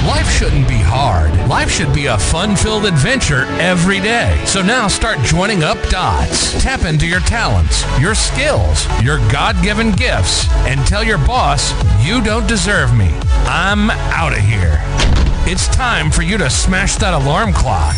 Life shouldn't be hard. Life should be a fun-filled adventure every day. So now start joining up dots. Tap into your talents, your skills, your God-given gifts, and tell your boss, you don't deserve me. I'm out of here. It's time for you to smash that alarm clock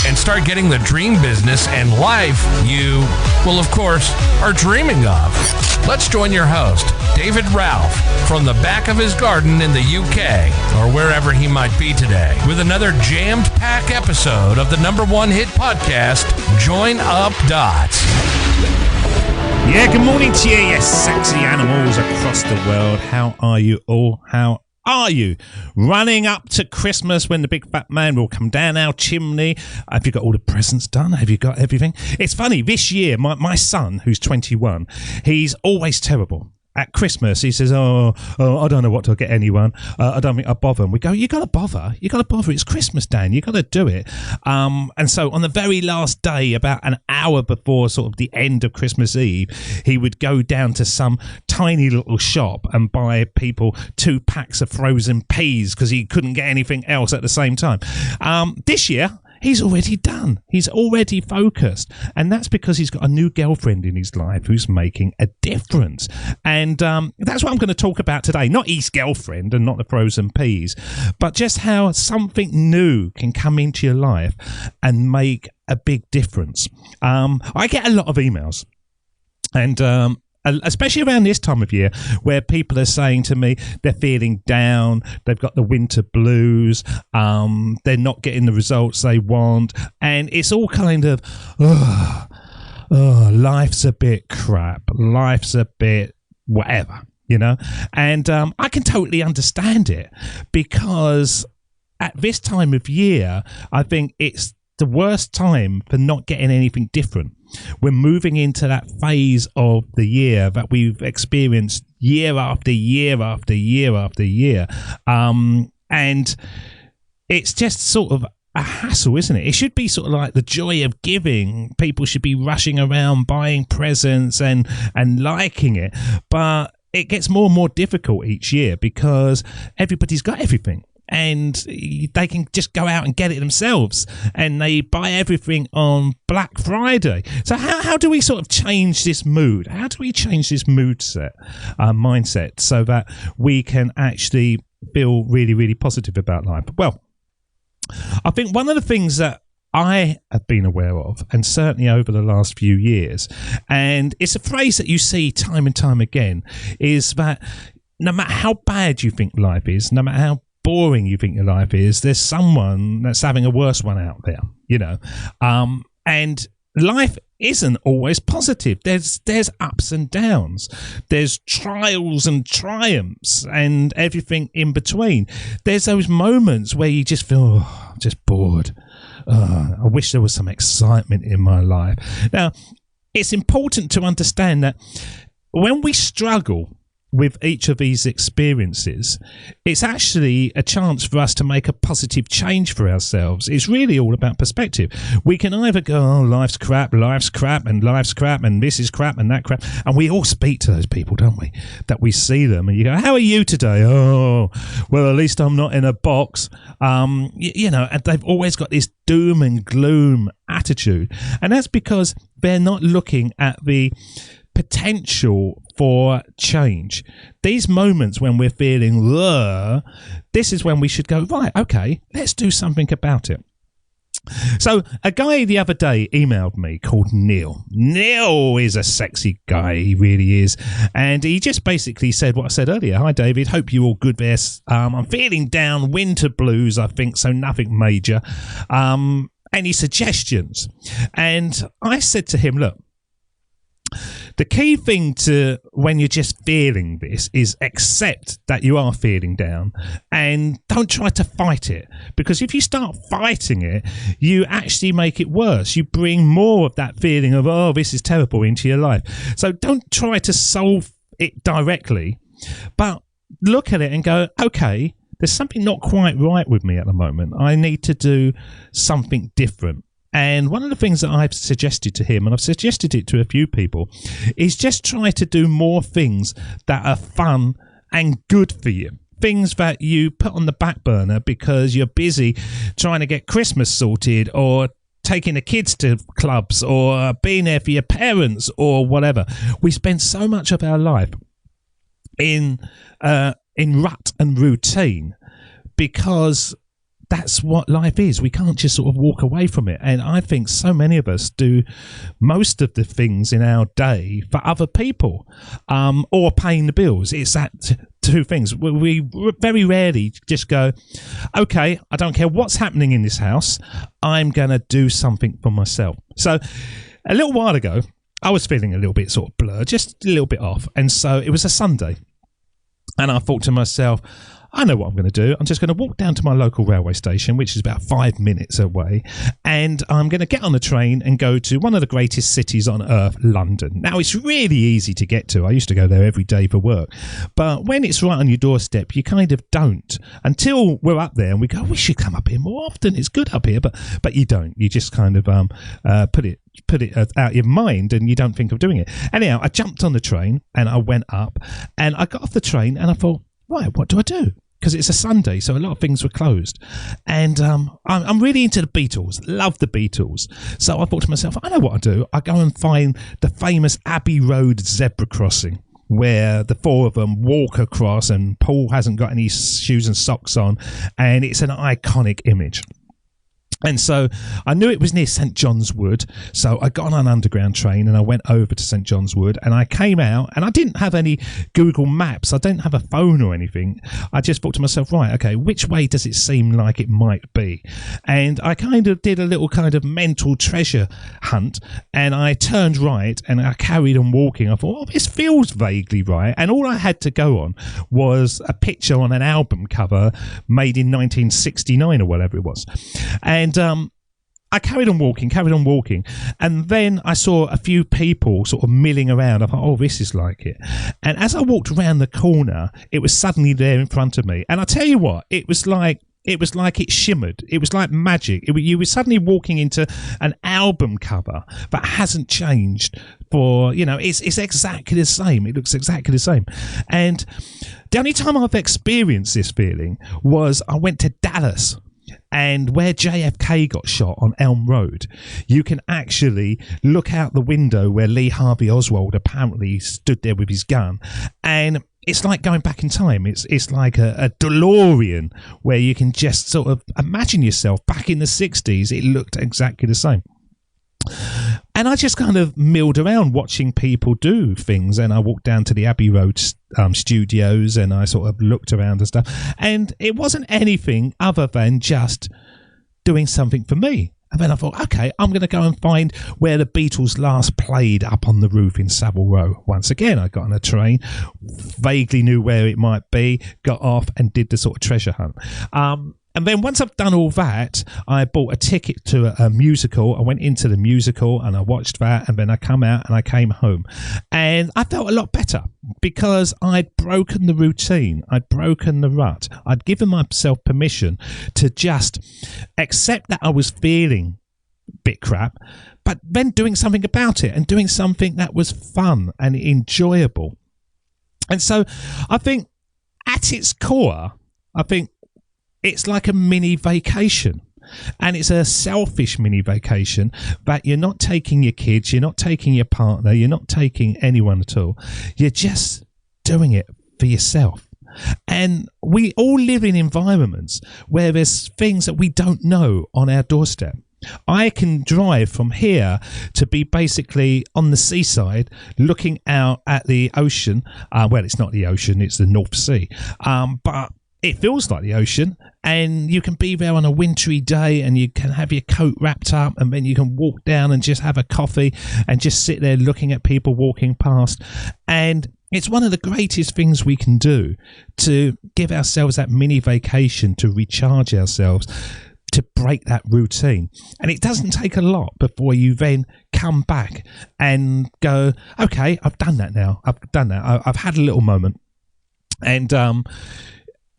and start getting the dream business and life you, well, of course, are dreaming of. Let's join your host, David Ralph, from the back of his garden in the UK, or wherever he might be today, with another jammed-packed episode of the #1 hit podcast, Join Up Dots. Yeah, good morning to you, you sexy animals across the world. How are you all? How are you? Running up to Christmas when the big fat man will come down our chimney. Have you got all the presents done? Have you got everything? It's funny, this year, my son, who's 21, he's always terrible. At Christmas, he says, oh, I don't know what to get anyone. I don't think I bother. And we go, you got to bother. You got to bother. It's Christmas, Dan. You got to do it. And so on the very last day, about an hour before sort of the end of Christmas Eve, he would go down to some tiny little shop and buy people 2 packs of frozen peas because he couldn't get anything else at the same time. This year, he's already done. He's already focused. And that's because he's got a new girlfriend in his life who's making a difference. And that's what I'm going to talk about today. Not his girlfriend and not the frozen peas, but just how something new can come into your life and make a big difference. I get a lot of emails. And especially around this time of year where people are saying to me they're feeling down, they've got the winter blues, they're not getting the results they want, and it's all kind of, life's a bit crap, life's a bit whatever, you know? And I can totally understand it, because at this time of year, I think it's the worst time for not getting anything different. We're moving into that phase of the year that we've experienced year after year after year after year. And it's just sort of a hassle, isn't it? It should be sort of like the joy of giving. People should be rushing around buying presents and liking it. But it gets more and more difficult each year because everybody's got everything. And they can just go out and get it themselves, and they buy everything on Black Friday. So how do we sort of change this mood? How do we change this mindset, so that we can actually feel really, really positive about life? Well, I think one of the things that I have been aware of, and certainly over the last few years, and it's a phrase that you see time and time again, is that no matter how bad you think life is, no matter how boring you think your life is, there's someone that's having a worse one out there, you know. And life isn't always positive. There's ups and downs, there's trials and triumphs, and everything in between. There's those moments where you just feel just bored. I wish there was some excitement in my life. Now, it's important to understand that when we struggle with each of these experiences, it's actually a chance for us to make a positive change for ourselves. It's really all about perspective. We can either go, oh, life's crap, and life's crap, and this is crap, and that crap. And we all speak to those people, don't we? That we see them, and you go, how are you today? Oh, well, at least I'm not in a box. You know, and they've always got this doom and gloom attitude. And that's because they're not looking at the potential for change. These moments when we're feeling, this is when we should go, right, okay, let's do something about it. So a guy the other day emailed me called Neil. Neil is a sexy guy, he really is. And he just basically said what I said earlier. Hi, David, hope you're all good there. I'm feeling down, winter blues, I think, so nothing major. Any suggestions? And I said to him, look, the key thing to when you're just feeling this is accept that you are feeling down and don't try to fight it, because if you start fighting it, you actually make it worse. You bring more of that feeling of, oh, this is terrible into your life. So don't try to solve it directly, but look at it and go, okay, there's something not quite right with me at the moment. I need to do something different. And one of the things that I've suggested to him, and I've suggested it to a few people, is just try to do more things that are fun and good for you. things that you put on the back burner because you're busy trying to get Christmas sorted, or taking the kids to clubs, or being there for your parents, or whatever. We spend so much of our life in rut and routine because that's what life is. We can't just sort of walk away from it. And I think so many of us do most of the things in our day for other people, or paying the bills. It's that two things. We very rarely just go, okay, I don't care what's happening in this house, I'm going to do something for myself. So a little while ago, I was feeling a little bit sort of blurred, just a little bit off. And so it was a Sunday. And I thought to myself, I know what I'm going to do. I'm just going to walk down to my local railway station, which is about 5 minutes away, and I'm going to get on the train and go to one of the greatest cities on earth, London. Now, it's really easy to get to. I used to go there every day for work. But when it's right on your doorstep, you kind of don't, until we're up there and we go, we should come up here more often. It's good up here. But you don't. You just kind of put it out of your mind, and you don't think of doing it. Anyhow, I jumped on the train and I went up, and I got off the train and I thought, right, what do I do? Because it's a Sunday, so a lot of things were closed. And I'm really into the Beatles, love the Beatles. So I thought to myself, I know what I do. I go and find the famous Abbey Road zebra crossing, where the four of them walk across and Paul hasn't got any shoes and socks on, and it's an iconic image. And so I knew it was near St John's Wood, so I got on an underground train and I went over to St John's Wood, and I came out, and I didn't have any Google Maps. I didn't have a phone or anything. I just thought to myself, right, okay, which way does it seem like it might be? And I kind of did a little kind of mental treasure hunt, and I turned right and I carried on walking. I thought, oh, this feels vaguely right. And all I had to go on was a picture on an album cover made in 1969 or whatever it was. And I carried on walking, and then I saw a few people sort of milling around. I thought, oh, this is like it. And as I walked around the corner, it was suddenly there in front of me. And I tell you what, it was like it shimmered. It was like magic. You were suddenly walking into an album cover that hasn't changed for, it's exactly the same. It looks exactly the same. And the only time I've experienced this feeling was I went to Dallas. And where JFK got shot on Elm Road, you can actually look out the window where Lee Harvey Oswald apparently stood there with his gun. And it's like going back in time. It's like a DeLorean where you can just sort of imagine yourself back in the 60s. It looked exactly the same. And I just kind of milled around watching people do things, and I walked down to the Abbey Road studios, and I sort of looked around and stuff, and it wasn't anything other than just doing something for me. And then I thought, okay, I'm going to go and find where the Beatles last played up on the roof in Savile Row. Once again, I got on a train, vaguely knew where it might be, got off and did the sort of treasure hunt. And then once I've done all that, I bought a ticket to a musical. I went into the musical and I watched that, and then I come out and I came home. And I felt a lot better because I'd broken the routine. I'd broken the rut. I'd given myself permission to just accept that I was feeling a bit crap, but then doing something about it and doing something that was fun and enjoyable. And so I think at its core, it's like a mini vacation, and it's a selfish mini vacation that you're not taking your kids, you're not taking your partner, you're not taking anyone at all. You're just doing it for yourself. And we all live in environments where there's things that we don't know on our doorstep. I can drive from here to be basically on the seaside looking out at the ocean. Well, it's not the ocean, it's the North Sea. But it feels like the ocean, and you can be there on a wintry day and you can have your coat wrapped up, and then you can walk down and just have a coffee and just sit there looking at people walking past. And it's one of the greatest things we can do to give ourselves that mini vacation, to recharge ourselves, to break that routine. And it doesn't take a lot before you then come back and go, okay, I've done that now. I've had a little moment.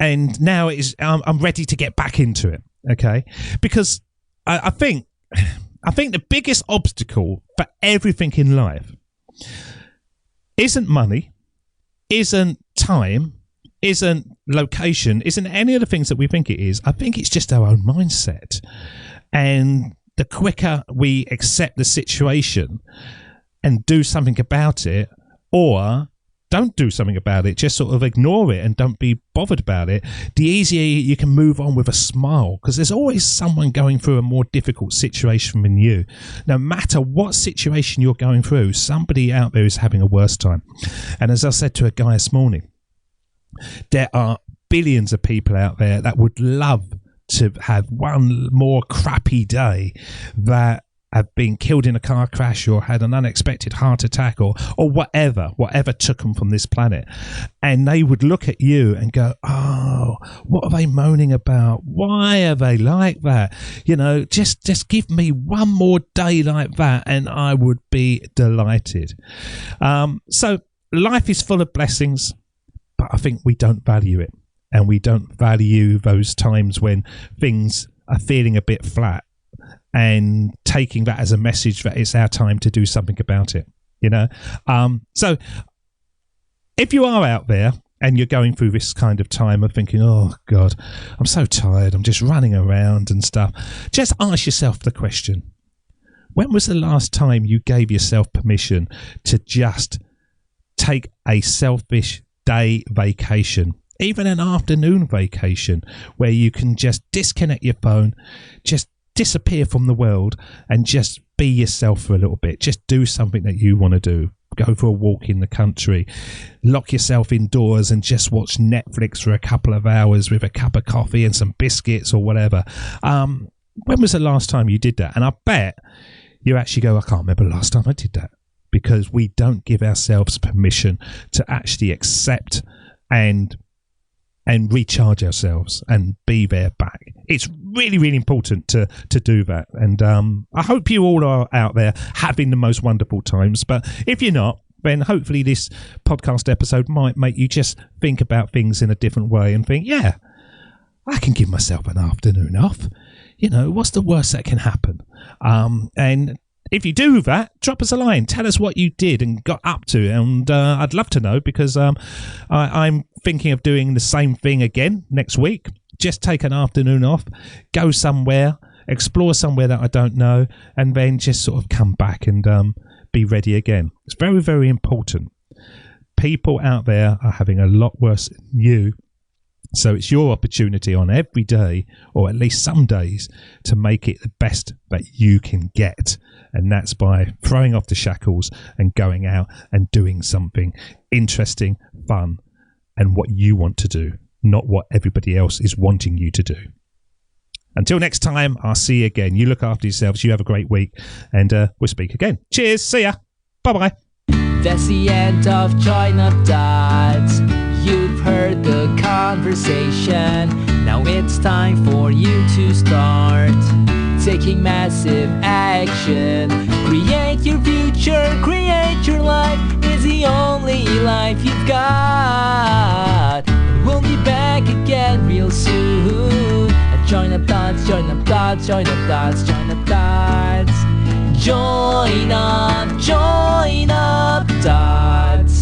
And now I'm ready to get back into it, okay? Because I think the biggest obstacle for everything in life isn't money, isn't time, isn't location, isn't any of the things that we think it is. I think it's just our own mindset. And the quicker we accept the situation and do something about it, or don't do something about it, just sort of ignore it and don't be bothered about it, the easier you can move on with a smile, because there's always someone going through a more difficult situation than you. No matter what situation you're going through, somebody out there is having a worse time. And as I said to a guy this morning, there are billions of people out there that would love to have one more crappy day, that have been killed in a car crash or had an unexpected heart attack or whatever took them from this planet. And they would look at you and go, oh, what are they moaning about? Why are they like that? You know, just give me one more day like that and I would be delighted. So life is full of blessings, but I think we don't value it. And we don't value those times when things are feeling a bit flat, and taking that as a message that it's our time to do something about it, you know. So if you are out there and you're going through this kind of time of thinking, oh God, I'm so tired, I'm just running around and stuff, just ask yourself the question, when was the last time you gave yourself permission to just take a selfish day vacation, even an afternoon vacation, where you can just disconnect your phone, just disappear from the world and just be yourself for a little bit. Just do something that you want to do. Go for a walk in the country, lock yourself indoors and just watch Netflix for a couple of hours with a cup of coffee and some biscuits or whatever. When was the last time you did that? And I bet you actually go, I can't remember the last time I did that, because we don't give ourselves permission to actually accept and recharge ourselves and be there back. It's really, really important to do that. And I hope you all are out there having the most wonderful times. But if you're not, then hopefully this podcast episode might make you just think about things in a different way and think, yeah, I can give myself an afternoon off. You know, what's the worst that can happen? And if you do that, drop us a line. Tell us what you did and got up to. And I'd love to know, because I'm thinking of doing the same thing again next week. Just take an afternoon off, go somewhere, explore somewhere that I don't know, and then just sort of come back and be ready again. It's very, very important. People out there are having a lot worse than you. So it's your opportunity on every day, or at least some days, to make it the best that you can get. And that's by throwing off the shackles and going out and doing something interesting, fun, and what you want to do, not what everybody else is wanting you to do. Until next time, I'll see you again. You look after yourselves. You have a great week, and we'll speak again. Cheers. See ya. Bye-bye. That's the end of Join Up Dots. You've heard the conversation. Now it's time for you to start taking massive action. Create your future, create your life. It's the only life you've got. We'll be back again real soon. Join Up Dots, join up dots, join up dots, join up dots. Join up dots.